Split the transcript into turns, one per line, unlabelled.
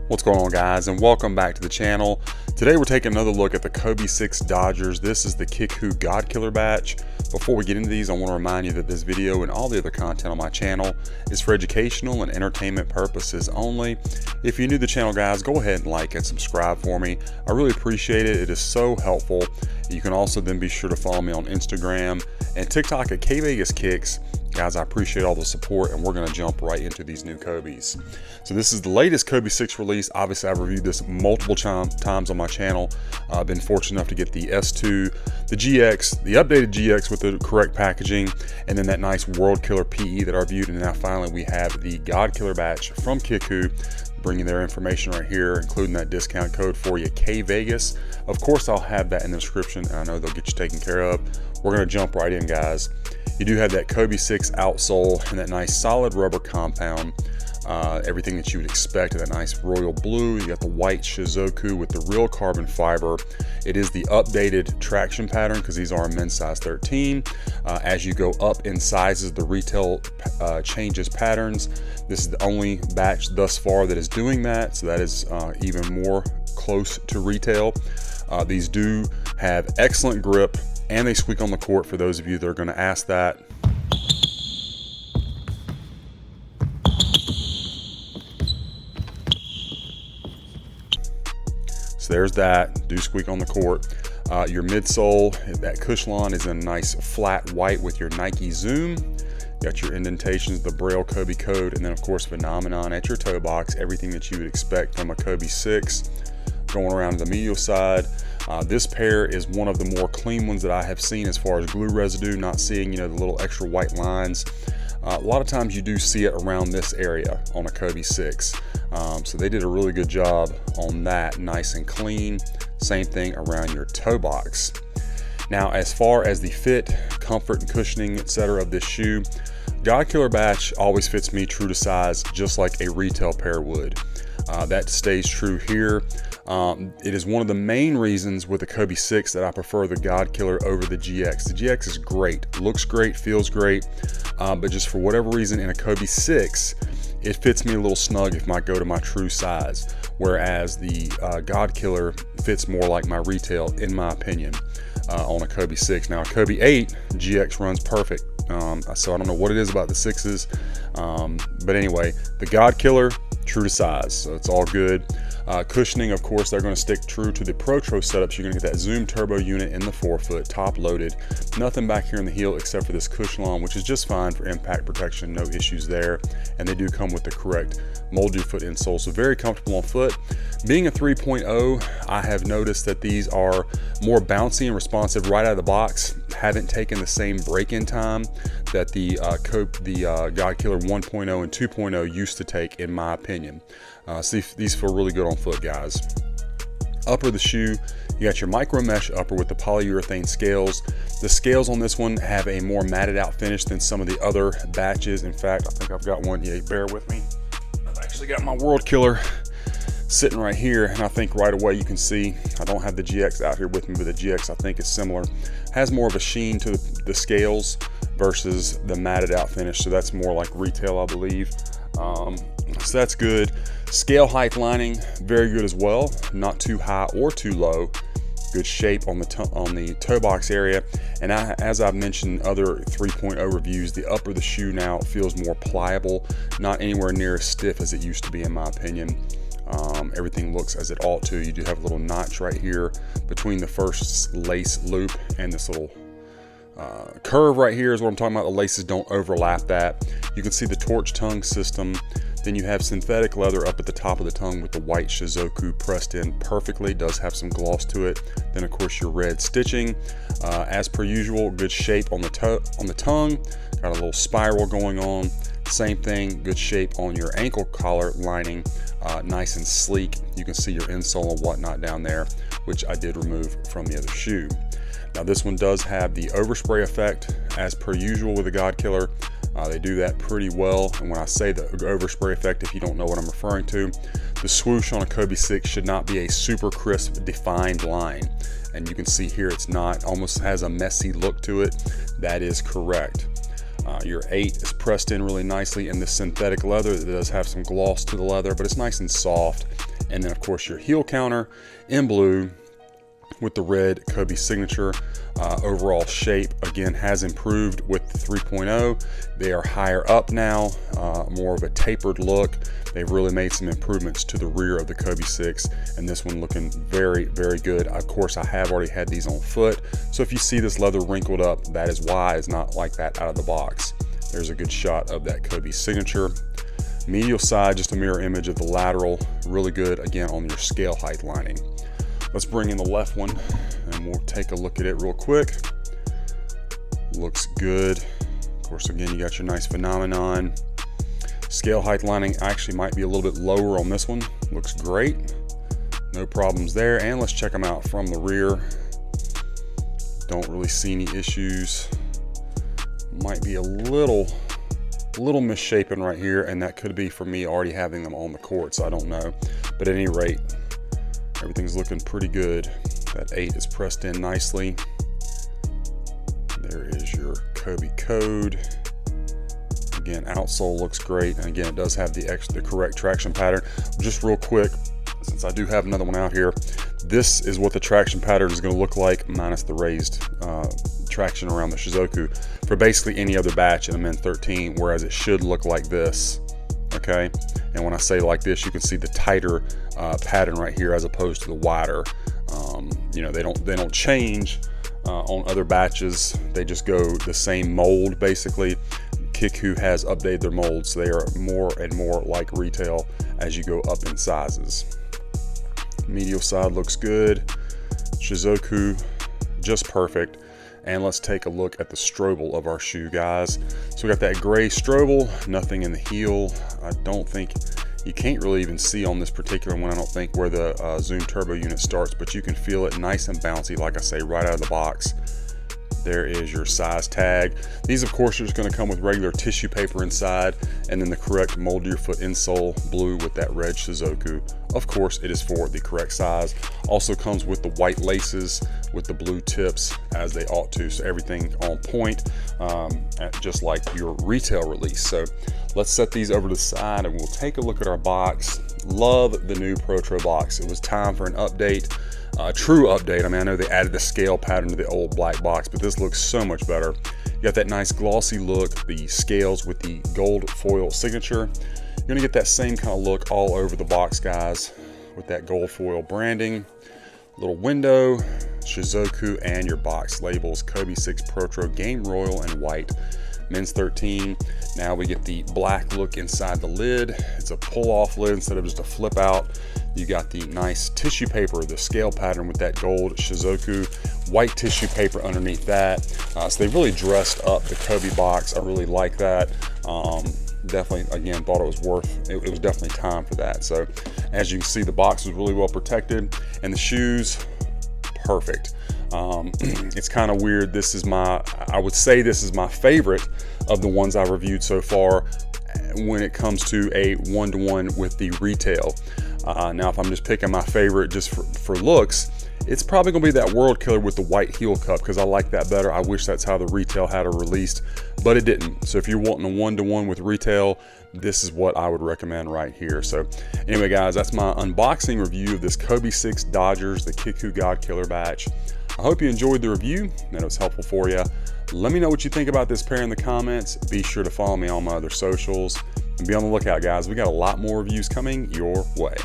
What's going on, guys, and welcome back to the channel. Today we're taking another look at the kvegaskickz Dodgers. This is the Kickwho godkiller batch. Before we get into these, I want to remind you that this video and all the other content on my channel is for educational and entertainment purposes only. If you're new to the channel, guys, go ahead and like and subscribe for me. I really appreciate it. It is so helpful. You can also then be sure to follow me on Instagram and TikTok at kvegaskickz. Guys, I appreciate all the support, and we're going to jump right into these new Kobes. So this is the latest kvegaskickz release. Obviously, I've reviewed this multiple times on my channel. I've been fortunate enough to get the S2, the GX, the updated GX with the correct packaging, and then that nice World Killer PE that I reviewed. And now finally we have the godkiller batch from Kickwho, bringing their information right here, including that discount code for you, kvegas. Of course, I'll have that in the description, and I know they'll get you taken care of. We're going to jump right in, guys. You do have that kvegaskickz outsole and that nice solid rubber compound. Everything that you would expect, that nice royal blue. You got the white shizuoka with the real carbon fiber. It is the updated traction pattern because these are men's size 13. As you go up in sizes, the retail changes patterns. This is the only batch thus far that is doing that, so that is even more close to retail. These do have excellent grip, and they squeak on the court for those of you that are going to ask that. So there's that, do squeak on the court. Your midsole, that Cushlon is in a nice flat white with your Nike Zoom. Got your indentations, the Braille Kobe code, and then of course Phenomenon at your toe box, everything that you would expect from a kvegaskickz. Going around to the medial side, this pair is one of the more clean ones that I have seen as far as glue residue, not seeing, the little extra white lines. A lot of times you do see it around this area on a kvegaskickz. So they did a really good job on that, nice and clean. Same thing around your toe box. Now, as far as the fit, comfort, and cushioning, etc. of this shoe, godkiller batch always fits me true to size, just like a retail pair would. That stays true here. It is one of the main reasons with the kvegaskickz that I prefer the godkiller over the GX. The GX is great, looks great, feels great, but just for whatever reason in a kvegaskickz, it fits me a little snug if I go to my true size, whereas the godkiller fits more like my retail, in my opinion, on a kvegaskickz. Now a Kobe 8 GX runs perfect, so I don't know what it is about the 6s, but anyway, the godkiller, true to size, so it's all good. Cushioning, of course, they're going to stick true to the Protro setup. You're going to get that Zoom turbo unit in the forefoot, top loaded. Nothing back here in the heel except for this Cushlon, which is just fine for impact protection, no issues there. And they do come with the correct molded foot insole, so very comfortable on foot. Being a 3.0, I have noticed that these are more bouncy and responsive right out of the box. Haven't taken the same break-in time that the godkiller 1.0 and 2.0 used to take, in my opinion. So these feel really good on foot, guys. Upper of the shoe, you got your micro mesh upper with the polyurethane scales. The scales on this one have a more matted out finish than some of the other batches. In fact, I think I've got one. Yeah, bear with me. I've actually got my World Killer sitting right here, and I think right away you can see, I don't have the GX out here with me, but the GX I think is similar. Has more of a sheen to the scales versus the matted out finish, so that's more like retail, I believe. So that's good. Scale height lining, very good as well. Not too high or too low. Good shape on the toe box area. And as I've mentioned in other 3.0 reviews, the upper of the shoe now feels more pliable, not anywhere near as stiff as it used to be, in my opinion. Everything looks as it ought to. You do have a little notch right here between the first lace loop and this little curve right here is what I'm talking about. The laces don't overlap that. You can see the torch tongue system. Then you have synthetic leather up at the top of the tongue with the white shizuoka pressed in perfectly. Does have some gloss to it. Then of course your red stitching. As per usual, good shape on the tongue. Got a little spiral going on. Same thing, good shape on your ankle collar lining. Nice and sleek. You can see your insole and whatnot down there, which I did remove from the other shoe. Now this one does have the overspray effect, as per usual with the godkiller. They do that pretty well, and when I say the overspray effect, if you don't know what I'm referring to, the swoosh on a kvegaskickz should not be a super crisp defined line, and you can see here it's not, almost has a messy look to it. That is correct. Your 8 is pressed in really nicely in the synthetic leather. It does have some gloss to the leather, but it's nice and soft. And then of course your heel counter in blue with the red Kobe signature. Overall shape again has improved with the 3.0. They are higher up now, more of a tapered look. They've really made some improvements to the rear of the Kvegaskickz, and this one looking very, very good. Of course, I have already had these on foot, so if you see this leather wrinkled up, that is why it's not like that out of the box. There's a good shot of that Kobe signature. Medial side, just a mirror image of the lateral, really good again on your scale height lining. Let's bring in the left one and we'll take a look at it real quick. Looks good. Of course, again, you got your nice phenomenon. Scale height lining actually might be a little bit lower on this one. Looks great. No problems there. And let's check them out from the rear. Don't really see any issues. Might be a little misshapen right here, and that could be for me already having them on the court, so I don't know. But at any rate, everything's looking pretty good. That 8 is pressed in nicely. There is your Kobe code. Again, outsole looks great, and again, it does have the correct traction pattern. Just real quick, since I do have another one out here, this is what the traction pattern is going to look like minus the raised traction around the Shizuku for basically any other batch in a Min 13, whereas it should look like this. Okay, and when I say like this, you can see the tighter pattern right here as opposed to the wider. You know, they don't change on other batches. They just go the same mold basically. Kickwho has updated their molds, so they are more and more like retail as you go up in sizes. Medial side looks good. Shizuku just perfect. And let's take a look at the strobel of our shoe, guys. So we got that gray strobel, nothing in the heel. I don't think, you can't really even see on this particular one, I don't think, where the Zoom Turbo unit starts, but you can feel it nice and bouncy, like I say, right out of the box. There is your size tag. These, of course, are just going to come with regular tissue paper inside, and then the correct mold to your foot insole, blue with that red Shizuku. Of course, it is for the correct size. Also comes with the white laces with the blue tips, as they ought to. So everything on point, just like your retail release. So let's set these over to the side and we'll take a look at our box. Love the new Protro box. It was time for an update. True update. I mean, I know they added the scale pattern to the old black box, but this looks so much better. You got that nice glossy look, the scales with the gold foil signature. You're gonna get that same kind of look all over the box, guys, with that gold foil branding. Little window, Shizuku, and your box labels, Kvegaskickz Protro Game Royal and white. Men's 13. Now we get the black look inside the lid. It's a pull-off lid instead of just a flip out. You got the nice tissue paper, the scale pattern with that gold Shizuku, white tissue paper underneath that. So they really dressed up the Kobe box. I really like that. Definitely, again, thought it was worth, it was definitely time for that. So as you can see, the box was really well protected, and the shoes, perfect. It's kind of weird. This is I would say this is my favorite of the ones I've reviewed so far when it comes to a one-to-one with the retail. Now, if I'm just picking my favorite just for looks, it's probably gonna be that World Killer with the white heel cup, because I like that better. I wish that's how the retail had it released, but it didn't. So if you're wanting a one-to-one with retail, this is what I would recommend right here. So anyway, guys, that's my unboxing review of this Kvegaskickz Dodgers, the Kickwho godkiller batch. I hope you enjoyed the review and it was helpful for you. Let me know what you think about this pair in the comments. Be sure to follow me on my other socials and be on the lookout, guys. We got a lot more reviews coming your way.